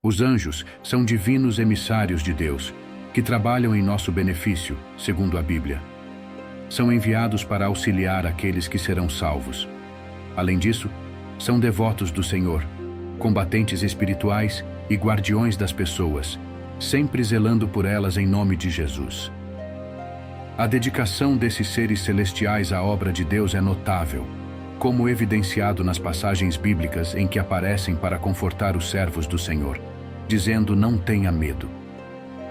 Os anjos são divinos emissários de Deus, que trabalham em nosso benefício, segundo a Bíblia. São enviados para auxiliar aqueles que serão salvos. Além disso, são devotos do Senhor, combatentes espirituais e guardiões das pessoas, sempre zelando por elas em nome de Jesus. A dedicação desses seres celestiais à obra de Deus é notável, como evidenciado nas passagens bíblicas em que aparecem para confortar os servos do Senhor, dizendo: não tenha medo.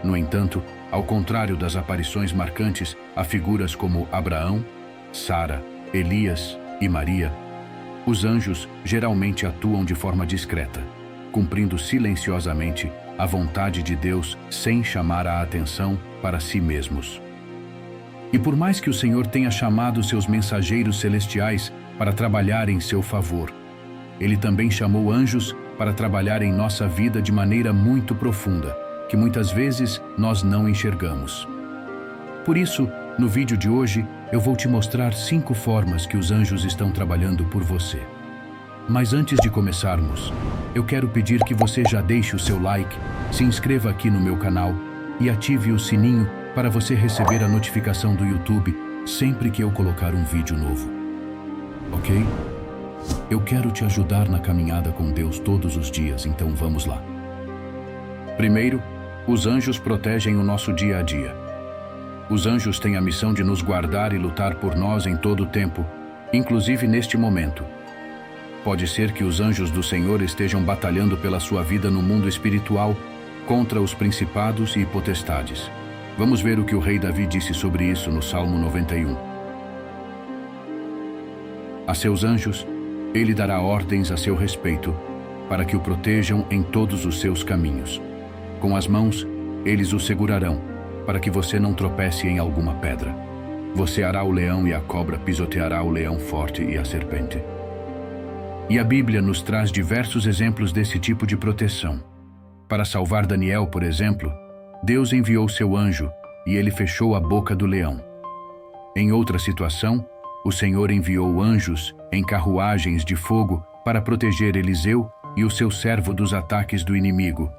No entanto, ao contrário das aparições marcantes a figuras como Abraão, Sara, Elias e Maria, os anjos geralmente atuam de forma discreta, cumprindo silenciosamente a vontade de Deus sem chamar a atenção para si mesmos. E por mais que o Senhor tenha chamado seus mensageiros celestiais para trabalhar em seu favor, Ele também chamou anjos para trabalhar em nossa vida de maneira muito profunda, que muitas vezes nós não enxergamos. Por isso, no vídeo de hoje, eu vou te mostrar 5 formas que os anjos estão trabalhando por você. Mas antes de começarmos, eu quero pedir que você já deixe o seu like, se inscreva aqui no meu canal e ative o sininho para você receber a notificação do YouTube sempre que eu colocar um vídeo novo. Ok? Eu quero te ajudar na caminhada com Deus todos os dias, então vamos lá. Primeiro, os anjos protegem o nosso dia a dia. Os anjos têm a missão de nos guardar e lutar por nós em todo o tempo, inclusive neste momento. Pode ser que os anjos do Senhor estejam batalhando pela sua vida no mundo espiritual contra os principados e potestades. Vamos ver o que o rei Davi disse sobre isso no Salmo 91. A seus anjos, ele dará ordens a seu respeito, para que o protejam em todos os seus caminhos. Com as mãos, eles o segurarão, para que você não tropece em alguma pedra. Você hará o leão e a cobra, pisoteará o leão forte e a serpente. E a Bíblia nos traz diversos exemplos desse tipo de proteção. Para salvar Daniel, por exemplo, Deus enviou seu anjo e ele fechou a boca do leão. Em outra situação, o Senhor enviou anjos em carruagens de fogo para proteger Eliseu e o seu servo dos ataques do inimigo.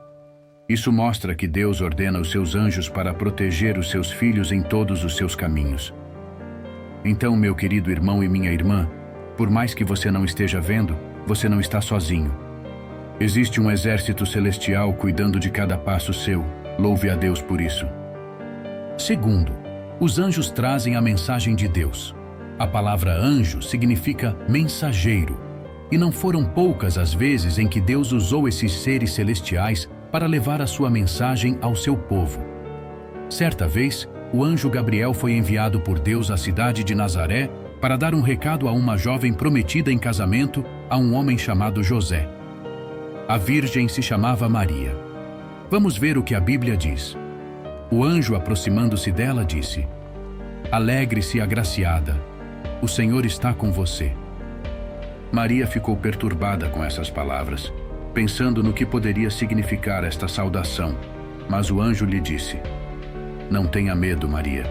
Isso mostra que Deus ordena os seus anjos para proteger os seus filhos em todos os seus caminhos. Então, meu querido irmão e minha irmã, por mais que você não esteja vendo, você não está sozinho. Existe um exército celestial cuidando de cada passo seu. Louve a Deus por isso. Segundo, os anjos trazem a mensagem de Deus. A palavra anjo significa mensageiro, e não foram poucas as vezes em que Deus usou esses seres celestiais para levar a sua mensagem ao seu povo. Certa vez, o anjo Gabriel foi enviado por Deus à cidade de Nazaré para dar um recado a uma jovem prometida em casamento a um homem chamado José. A virgem se chamava Maria. Vamos ver o que a Bíblia diz. O anjo, aproximando-se dela, disse: "Alegre-se, agraciada, o Senhor está com você." Maria ficou perturbada com essas palavras, pensando no que poderia significar esta saudação, mas o anjo lhe disse: "Não tenha medo, Maria.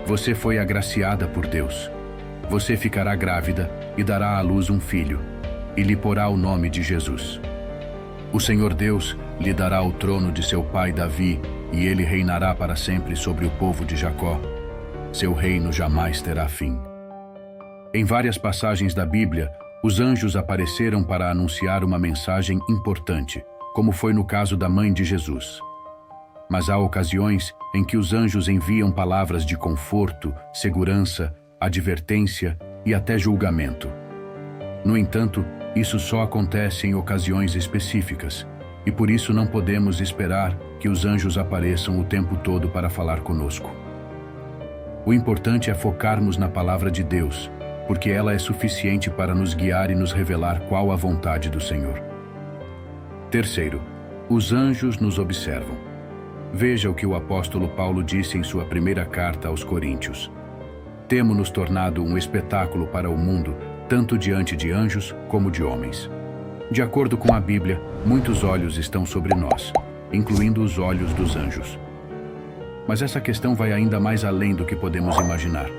Você foi agraciada por Deus. Você ficará grávida e dará à luz um filho, e lhe porá o nome de Jesus. O Senhor Deus lhe dará o trono de seu pai Davi, e ele reinará para sempre sobre o povo de Jacó. Seu reino jamais terá fim." Em várias passagens da Bíblia, os anjos apareceram para anunciar uma mensagem importante, como foi no caso da mãe de Jesus. Mas há ocasiões em que os anjos enviam palavras de conforto, segurança, advertência e até julgamento. No entanto, isso só acontece em ocasiões específicas, e por isso não podemos esperar que os anjos apareçam o tempo todo para falar conosco. O importante é focarmos na palavra de Deus, porque ela é suficiente para nos guiar e nos revelar qual a vontade do Senhor. Terceiro, os anjos nos observam. Veja o que o apóstolo Paulo disse em sua primeira carta aos Coríntios: "Temos nos tornado um espetáculo para o mundo, tanto diante de anjos como de homens." De acordo com a Bíblia, muitos olhos estão sobre nós, incluindo os olhos dos anjos. Mas essa questão vai ainda mais além do que podemos imaginar.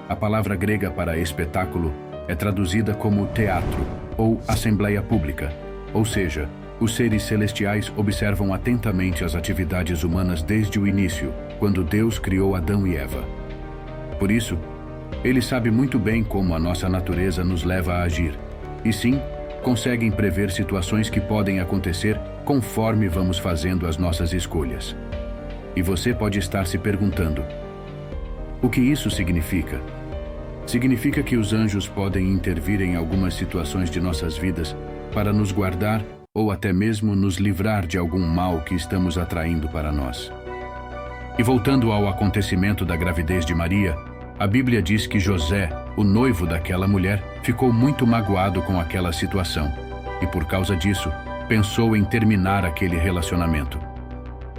A palavra grega para espetáculo é traduzida como teatro ou assembleia pública, ou seja, Os seres celestiais observam atentamente as atividades humanas desde o início, quando Deus criou Adão e Eva. Por isso, Ele sabe muito bem como a nossa natureza nos leva a agir, e sim, conseguem prever situações que podem acontecer conforme vamos fazendo as nossas escolhas. E você pode estar se perguntando: o que isso significa? Significa que os anjos podem intervir em algumas situações de nossas vidas para nos guardar ou até mesmo nos livrar de algum mal que estamos atraindo para nós. E voltando ao acontecimento da gravidez de Maria, a Bíblia diz que José, o noivo daquela mulher, ficou muito magoado com aquela situação e, por causa disso, pensou em terminar aquele relacionamento.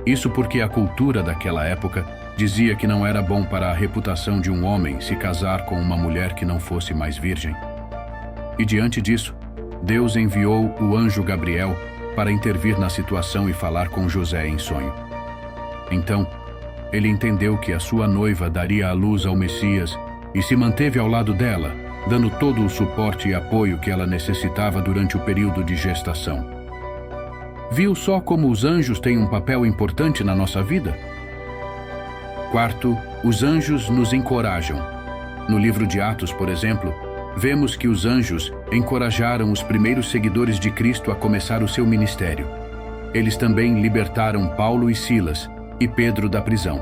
Isso porque a cultura daquela época dizia que não era bom para a reputação de um homem se casar com uma mulher que não fosse mais virgem. E diante disso, Deus enviou o anjo Gabriel para intervir na situação e falar com José em sonho. Então, ele entendeu que a sua noiva daria à luz ao Messias e se manteve ao lado dela, dando todo o suporte e apoio que ela necessitava durante o período de gestação. Viu só como os anjos têm um papel importante na nossa vida? Quarto, os anjos nos encorajam. No livro de Atos, por exemplo, vemos que os anjos encorajaram os primeiros seguidores de Cristo a começar o seu ministério. Eles também libertaram Paulo e Silas e Pedro da prisão.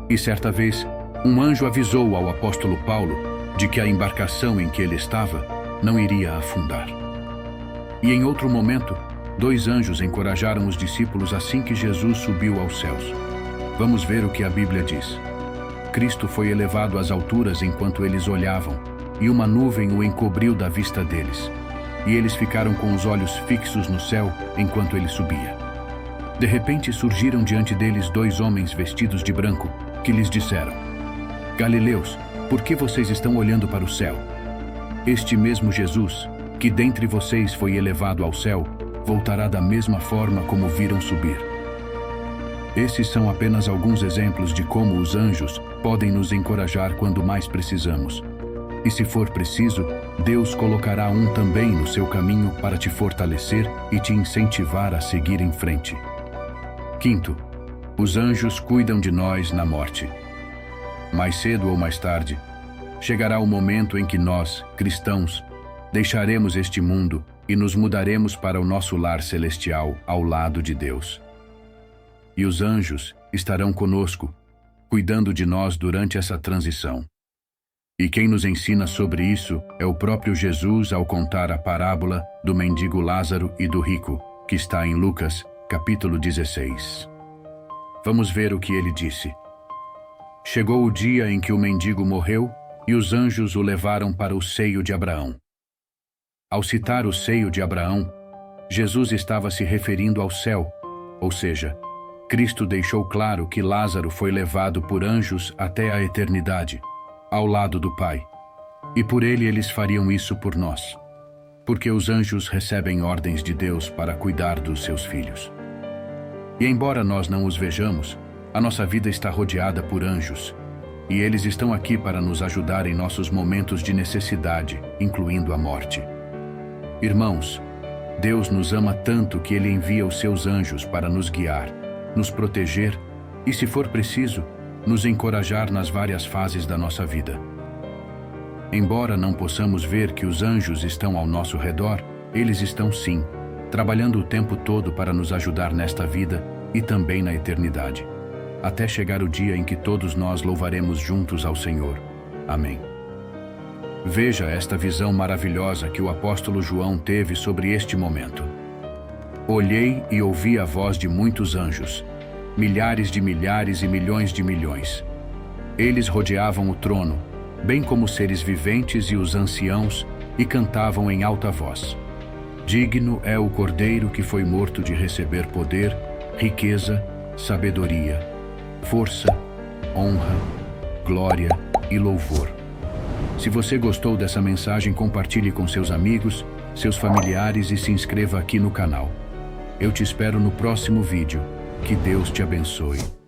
E certa vez, um anjo avisou ao apóstolo Paulo de que a embarcação em que ele estava não iria afundar. E em outro momento, 2 anjos encorajaram os discípulos assim que Jesus subiu aos céus. Vamos ver o que a Bíblia diz. Cristo foi elevado às alturas enquanto eles olhavam, e uma nuvem o encobriu da vista deles. E eles ficaram com os olhos fixos no céu enquanto ele subia. De repente surgiram diante deles 2 homens vestidos de branco, que lhes disseram: Galileus, por que vocês estão olhando para o céu? Este mesmo Jesus, que dentre vocês foi elevado ao céu, voltará da mesma forma como viram subir. Esses são apenas alguns exemplos de como os anjos podem nos encorajar quando mais precisamos. E se for preciso, Deus colocará um também no seu caminho para te fortalecer e te incentivar a seguir em frente. Quinto, os anjos cuidam de nós na morte. Mais cedo ou mais tarde, chegará o momento em que nós, cristãos, deixaremos este mundo e nos mudaremos para o nosso lar celestial ao lado de Deus. E os anjos estarão conosco, cuidando de nós durante essa transição. E quem nos ensina sobre isso é o próprio Jesus ao contar a parábola do mendigo Lázaro e do rico, que está em Lucas, capítulo 16. Vamos ver o que ele disse. Chegou o dia em que o mendigo morreu e os anjos o levaram para o seio de Abraão. Ao citar o seio de Abraão, Jesus estava se referindo ao céu, ou seja, Cristo deixou claro que Lázaro foi levado por anjos até a eternidade, ao lado do Pai. E por ele eles fariam isso por nós, porque os anjos recebem ordens de Deus para cuidar dos seus filhos. E embora nós não os vejamos, a nossa vida está rodeada por anjos, e eles estão aqui para nos ajudar em nossos momentos de necessidade, incluindo a morte. Irmãos, Deus nos ama tanto que Ele envia os seus anjos para nos guiar, nos proteger e, se for preciso, nos encorajar nas várias fases da nossa vida. Embora não possamos ver que os anjos estão ao nosso redor, eles estão sim, trabalhando o tempo todo para nos ajudar nesta vida e também na eternidade, até chegar o dia em que todos nós louvaremos juntos ao Senhor. Amém. Veja esta visão maravilhosa que o apóstolo João teve sobre este momento. Olhei e ouvi a voz de muitos anjos, milhares de milhares e milhões de milhões. Eles rodeavam o trono, bem como os seres viventes e os anciãos, e cantavam em alta voz: Digno é o Cordeiro que foi morto de receber poder, riqueza, sabedoria, força, honra, glória e louvor. Se você gostou dessa mensagem, compartilhe com seus amigos, seus familiares e se inscreva aqui no canal. Eu te espero no próximo vídeo. Que Deus te abençoe.